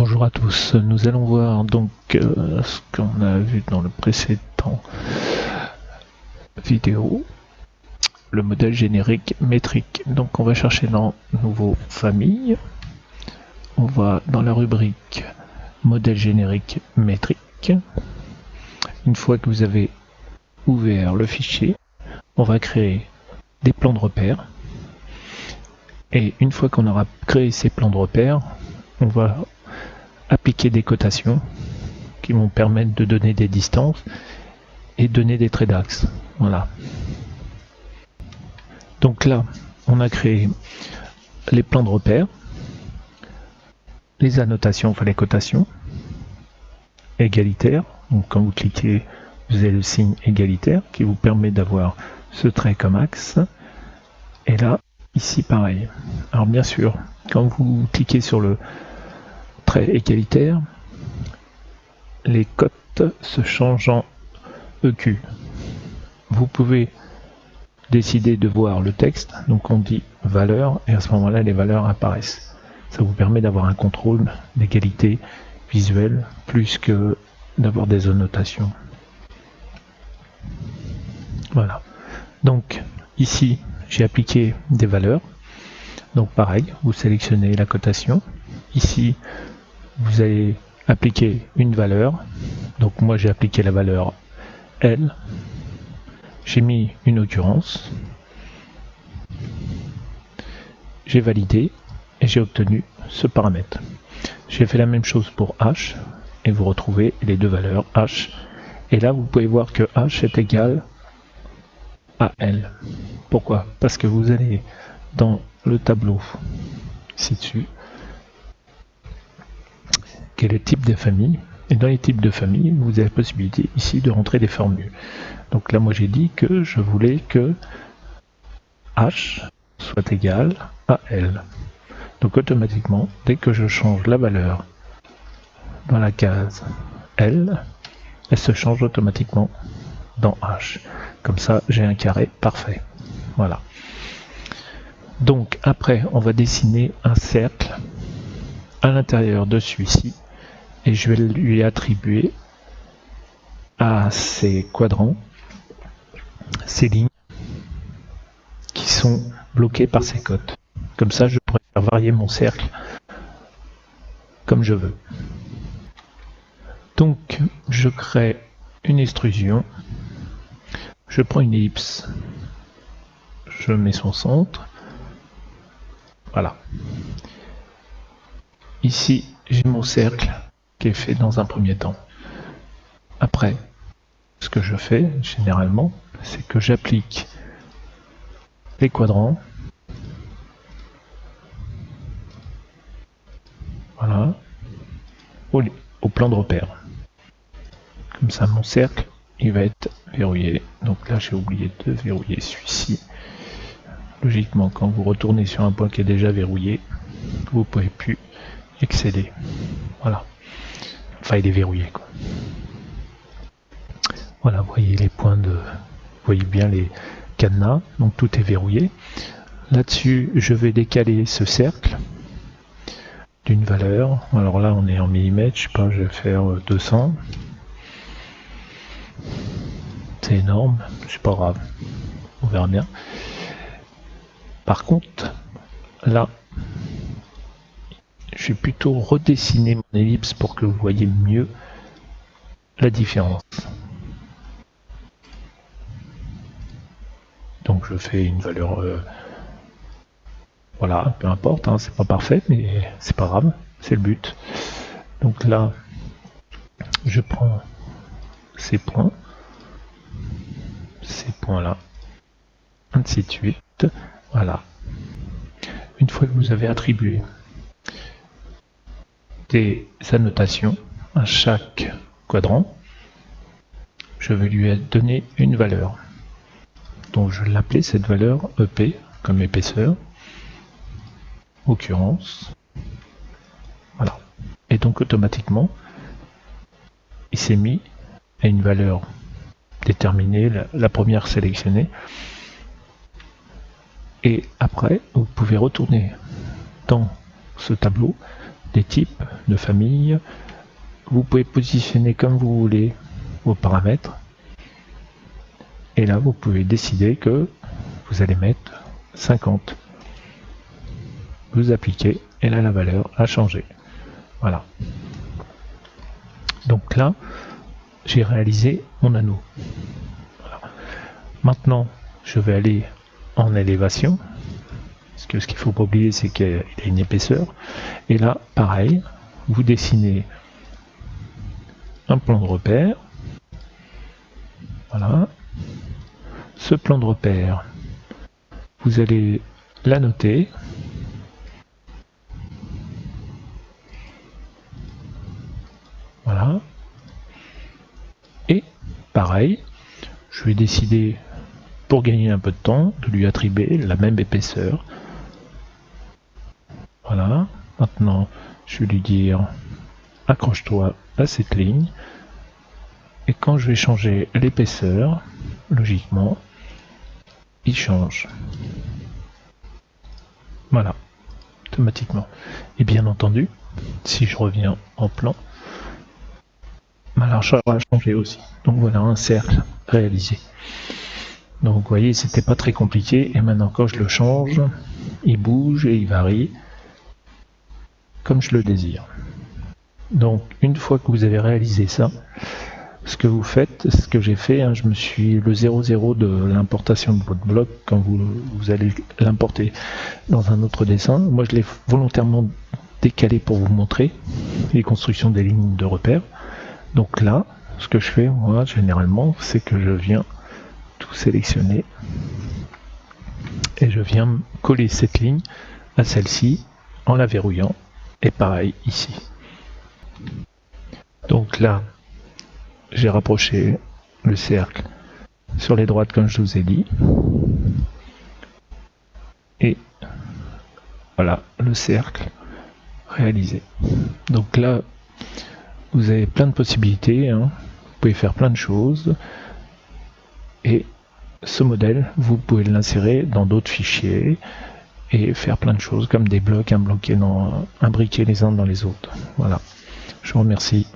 Bonjour à tous, nous allons voir donc ce qu'on a vu dans le précédent vidéo, le modèle générique métrique. Donc on va chercher dans Nouveau Famille, on va dans la rubrique modèle générique métrique. Une fois que vous avez ouvert le fichier, on va créer des plans de repère. Et une fois qu'on aura créé ces plans de repère, on va appliquer des cotations qui vont permettre de donner des distances et donner des traits d'axe. Voilà. Donc là, on a créé les plans de repère, les annotations, enfin les cotations égalitaires. Donc quand vous cliquez, vous avez le signe égalitaire qui vous permet d'avoir ce trait comme axe. Et là, ici pareil. Alors bien sûr, quand vous cliquez sur le trait égalitaire, les cotes se changent en EQ. Vous pouvez décider de voir le texte, donc on dit valeur, et à ce moment-là, les valeurs apparaissent. Ça vous permet d'avoir un contrôle d'égalité visuelle, plus que d'avoir des annotations. Voilà. Donc, ici, j'ai appliqué des valeurs. Donc pareil, vous sélectionnez la cotation. Ici, vous allez appliquer une valeur. Donc moi, j'ai appliqué la valeur L. J'ai mis une occurrence. J'ai validé et j'ai obtenu ce paramètre. J'ai fait la même chose pour H et vous retrouvez les deux valeurs H. Et là, vous pouvez voir que H est égal à L. Pourquoi? Parce que vous allez dans le tableau ci-dessus, qui est le type de famille. Et dans les types de famille, vous avez la possibilité ici de rentrer des formules. Donc là, moi j'ai dit que je voulais que H soit égal à L. Donc automatiquement, dès que je change la valeur dans la case L, elle se change automatiquement dans H. Comme ça, j'ai un carré parfait. Voilà. Donc après, on va dessiner un cercle à l'intérieur de celui-ci et je vais lui attribuer à ces quadrants, ces lignes qui sont bloquées par ces cotes. Comme ça, je pourrais faire varier mon cercle comme je veux. Donc, je crée une extrusion. Je prends une ellipse. Je mets son centre. Voilà. Ici, j'ai mon cercle qui est fait dans un premier temps. Après, ce que je fais généralement, c'est que j'applique les quadrants. Voilà. Au plan de repère. Comme ça, mon cercle, il va être verrouillé. Donc là, j'ai oublié de verrouiller celui-ci. Logiquement, quand vous retournez sur un point qui est déjà verrouillé, vous ne pouvez plus accéder. Voilà. Enfin, il est verrouillé, quoi. Voilà, vous voyez les points de... Vous voyez bien les cadenas, donc tout est verrouillé. Là-dessus, je vais décaler ce cercle d'une valeur. Alors là, on est en millimètres, je sais pas, je vais faire 200. C'est énorme, c'est pas grave, on verra bien. Par contre, là, je vais plutôt redessiner mon ellipse pour que vous voyez mieux la différence. Donc je fais une valeur, voilà, peu importe, hein, c'est pas parfait, mais c'est pas grave, c'est le but. Donc là, je prends ces points-là, ainsi de suite, voilà. Une fois que vous avez attribué des annotations à chaque quadrant, je vais lui donner une valeur. Donc je vais l'appeler cette valeur EP comme épaisseur, occurrence, voilà. Et donc automatiquement, il s'est mis à une valeur déterminée, la première sélectionnée. Et après, vous pouvez retourner dans ce tableau des types de famille. Vous pouvez positionner comme vous voulez vos paramètres. Et là, vous pouvez décider que vous allez mettre 50. Vous appliquez et là, la valeur a changé. Voilà. Donc là, j'ai réalisé mon anneau. Voilà. Maintenant, je vais aller en élévation. Parce que ce qu'il ne faut pas oublier, c'est qu'il a une épaisseur. Et là, pareil, vous dessinez un plan de repère. Voilà. Ce plan de repère, vous allez l'annoter. Voilà. Et pareil, je vais décider, pour gagner un peu de temps, de lui attribuer la même épaisseur. Voilà. Maintenant, je vais lui dire accroche-toi à cette ligne. Et quand je vais changer l'épaisseur, logiquement, il change. Voilà. Automatiquement. Et bien entendu, si je reviens en plan, ma largeur a changé aussi. Donc voilà un cercle réalisé. Donc vous voyez, c'était pas très compliqué. Et maintenant quand je le change, il bouge et il varie comme je le désire. Donc une fois que vous avez réalisé ça, ce que vous faites, ce que j'ai fait, je me suis le 0,0 de l'importation de votre bloc quand vous allez l'importer dans un autre dessin. Moi je l'ai volontairement décalé pour vous montrer les constructions des lignes de repère. Donc là, ce que je fais, moi, généralement, c'est que je viens tout sélectionner et je viens coller cette ligne à celle-ci en la verrouillant. Et pareil ici. Donc là, j'ai rapproché le cercle sur les droites comme je vous ai dit. Et voilà le cercle réalisé. Donc là, vous avez plein de possibilités, vous pouvez faire plein de choses et ce modèle, vous pouvez l'insérer dans d'autres fichiers et faire plein de choses comme des blocs imbriqués les uns dans les autres. Voilà, je vous remercie.